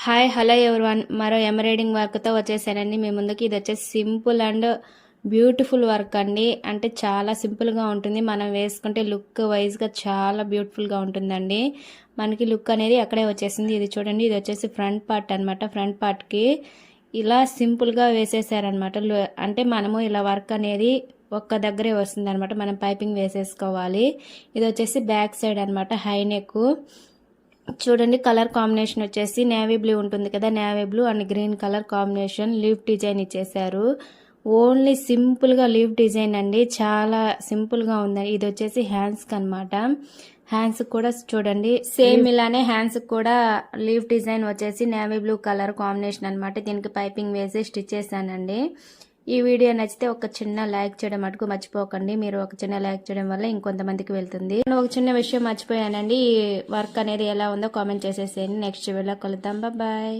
Hi hello everyone, మరో embroidering వర్క్తో వచ్చేసానండి మీ ముందుకి. ఇది వచ్చేసి సింపుల్ అండ్ బ్యూటిఫుల్ వర్క్ అండి. అంటే చాలా సింపుల్గా ఉంటుంది, మనం వేసుకుంటే లుక్ వైజ్గా చాలా బ్యూటిఫుల్గా ఉంటుందండి. మనకి లుక్ అనేది అక్కడే వచ్చేసింది. ఇది చూడండి, ఇది వచ్చేసి ఫ్రంట్ పార్ట్ అనమాట. ఫ్రంట్ పార్ట్కి ఇలా సింపుల్గా వేసేసారనమాట. అంటే మనము ఇలా వర్క్ అనేది ఒక్క దగ్గరే వస్తుంది అనమాట. మనం పైపింగ్ వేసేసుకోవాలి. ఇది వచ్చేసి బ్యాక్ సైడ్ అనమాట, హై నెక్. చూడండి, కలర్ కాంబినేషన్ వచ్చేసి నేవీ బ్లూ ఉంటుంది కదా, navy blue and green colour combination leaf design ఇచ్చేసారు. ఓన్లీ సింపుల్గా లీఫ్ డిజైన్ అండి, చాలా సింపుల్గా ఉందండి. ఇది వచ్చేసి హ్యాండ్స్కి అనమాట. హ్యాండ్స్ కూడా చూడండి సేమ్ ఇలానే హ్యాండ్స్ కూడా లీఫ్ డిజైన్ వచ్చేసి నేవీ బ్లూ కలర్ కాంబినేషన్ అనమాట. దీనికి పైపింగ్ వేసి స్టిచ్ చేశానండి. ఈ వీడియో నచ్చితే ఒక చిన్న లైక్ చేయడం మటుకు మర్చిపోకండి. మీరు ఒక చిన్న లైక్ చేయడం వల్ల ఇంకొంతమందికి వెళ్తుంది. నేను ఒక చిన్న విషయం మర్చిపోయానండి. ఈ వర్క్ అనేది ఎలా ఉందో కామెంట్ చేసేసేయండి. నెక్స్ట్ వీడియోలో కలుద్దాం. బాయ్.